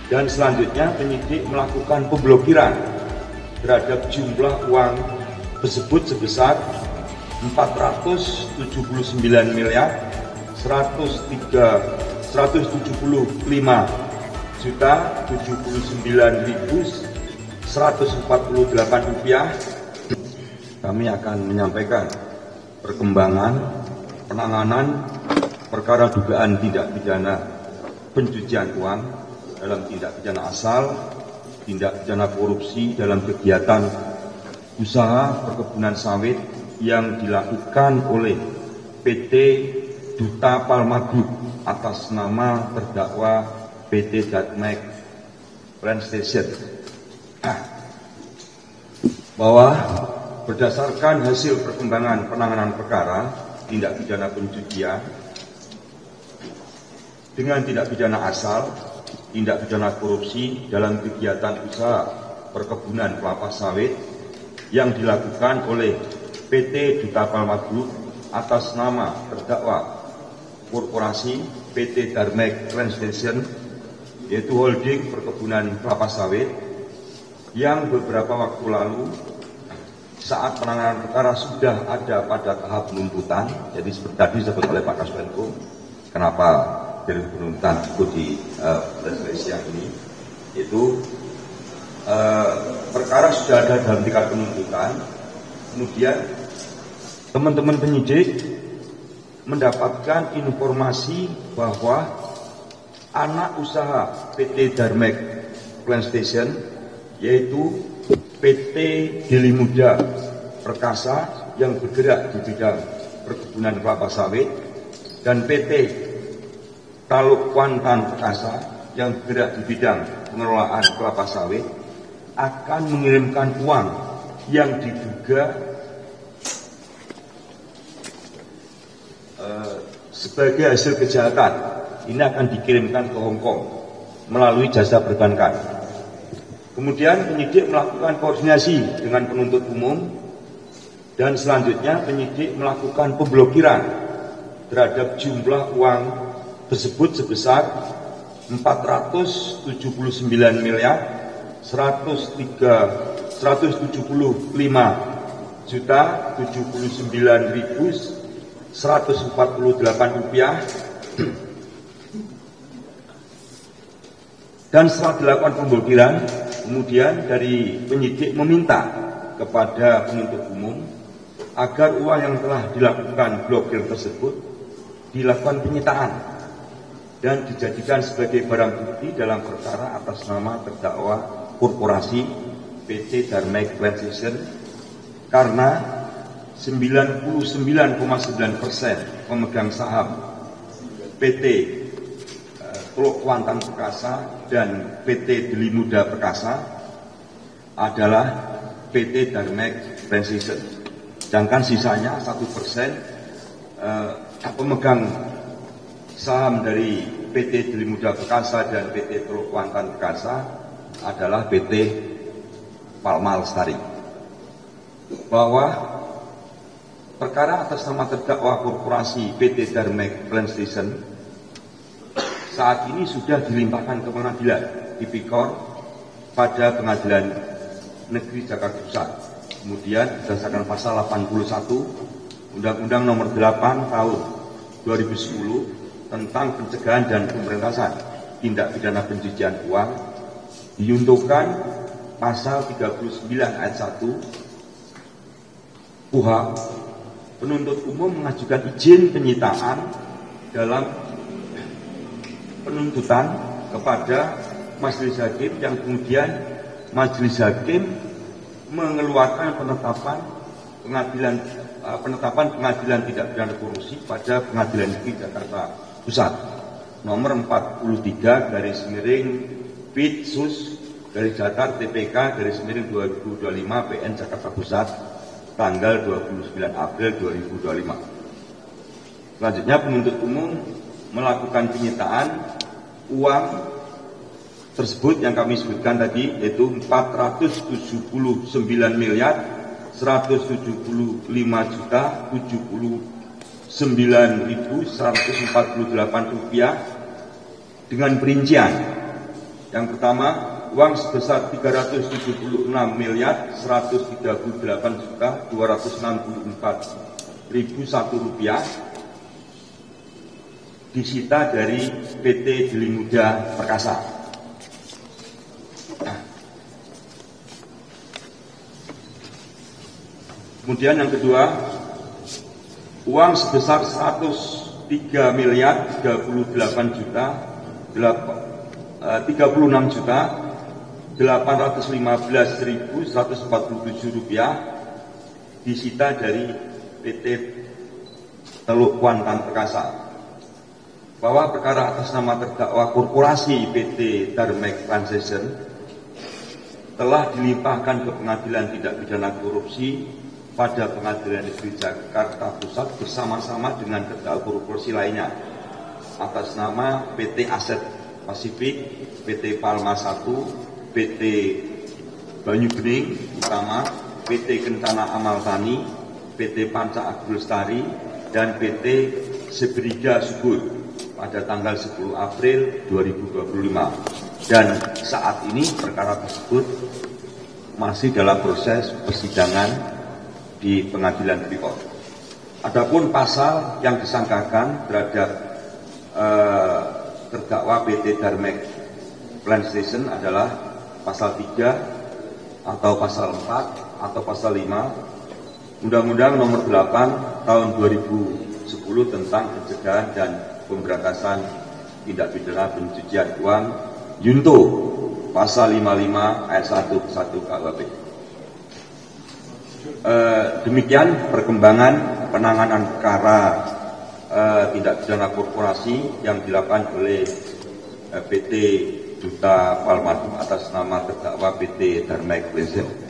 Dan selanjutnya penyidik melakukan pemblokiran terhadap jumlah uang tersebut sebesar 479 miliar 175.079.148 rupiah. Kami akan menyampaikan perkembangan penanganan perkara dugaan tindak pidana pencucian uang dalam tindak pidana asal, tindak pidana korupsi dalam kegiatan usaha perkebunan sawit yang dilakukan oleh PT Duta Palma Group atas nama terdakwa PT Darmek Plantation. Bahwa berdasarkan hasil perkembangan penanganan perkara tindak pidana pencucian dengan tindak pidana asal, tindak pidana korupsi dalam kegiatan usaha perkebunan kelapa sawit yang dilakukan oleh PT Duta Palma Group atas nama terdakwa korporasi PT Darmek Plantation, yaitu holding perkebunan kelapa sawit, yang beberapa waktu lalu saat penanganan perkara sudah ada pada tahap penuntutan. Jadi seperti tadi disebut oleh Pak Kasmenko, kenapa dari penuntutan ikut di siang ini, itu perkara sudah ada dalam tingkat penuntutan. Kemudian teman-teman penyidik mendapatkan informasi bahwa anak usaha PT Darmek Plantation, yaitu PT Deli Muda Perkasa yang bergerak di bidang perkebunan kelapa sawit, dan PT Taluk Kuantan Perkasa yang bergerak di bidang pengelolaan kelapa sawit, akan mengirimkan uang yang diduga sebagai hasil kejahatan. Ini akan dikirimkan ke Hong Kong melalui jasa perbankan. Kemudian penyidik melakukan koordinasi dengan penuntut umum, dan selanjutnya penyidik melakukan pemblokiran terhadap jumlah uang tersebut sebesar 479 miliar 175.079.148 rupiah. Dan setelah dilakukan pemblokiran, kemudian dari penyidik meminta kepada penuntut umum agar uang yang telah dilakukan blokir tersebut dilakukan penyitaan dan dijadikan sebagai barang bukti dalam perkara atas nama terdakwa korporasi PT Darmek Plantation, karena 99,9% pemegang saham PT Taluk Kuantan Perkasa dan PT Deli Muda Perkasa adalah PT Darmek Plantation. Sedangkan sisanya 1% pemegang saham dari PT Deli Muda Perkasa dan PT Taluk Kuantan Perkasa adalah PT Palma Lestari. Bahwa perkara atas nama terdakwa korporasi PT Darmek Plantation saat ini sudah dilimpahkan ke pengadilan Tipikor pada Pengadilan Negeri Jakarta Pusat. Kemudian berdasarkan pasal 81 Undang-Undang Nomor 8 Tahun 2010 tentang pencegahan dan pemberantasan tindak pidana pencucian uang, diuntukkan pasal 39 ayat 1 KUHP, penuntut umum mengajukan izin penyitaan dalam penuntutan kepada majelis hakim, yang kemudian majelis hakim mengeluarkan penetapan pengadilan tidak pidana korupsi pada Pengadilan Negeri Jakarta Pusat nomor 43 /PIT/SUS /Jatar TPK /2025 PN Jakarta Pusat tanggal 29 April 2025. Selanjutnya penuntut umum melakukan penyitaan uang tersebut yang kami sebutkan tadi, yaitu 479.179.148 rupiah, dengan perincian Yang pertama, uang sebesar 376.138.264.001 rupiah disita dari PT Deli Muda Perkasa. Kemudian yang kedua, uang sebesar 36.815.147 rupiah disita dari PT Teluk Kuantan Perkasa. Bahwa perkara atas nama terdakwa korporasi PT Darmex Transition telah dilimpahkan ke Pengadilan Tindak Pidana Korupsi pada Pengadilan Negeri Jakarta Pusat bersama-sama dengan terdakwa korupsi lainnya atas nama PT Aset Pasifik, PT Palma 1, PT Banyu Bening Utama, PT Kentana Amal Tani, PT Panca Agro Lestari, dan PT Sebriga Subur pada tanggal 10 April 2025. Dan saat ini perkara tersebut masih dalam proses persidangan di Pengadilan Tipikor. Adapun pasal yang disangkakan terhadap terdakwa PT Darmex Transition adalah pasal 3 atau pasal 4 atau pasal 5 Undang-Undang Nomor 8 Tahun 2010 tentang pencegahan dan pemberantasan tindak pidana pencucian uang Yunto pasal 55 ayat 1 KUHP. Demikian perkembangan penanganan perkara tindak pidana korporasi yang dilakukan oleh PT Duta Palma atas nama terdakwa PT Darmex Transition.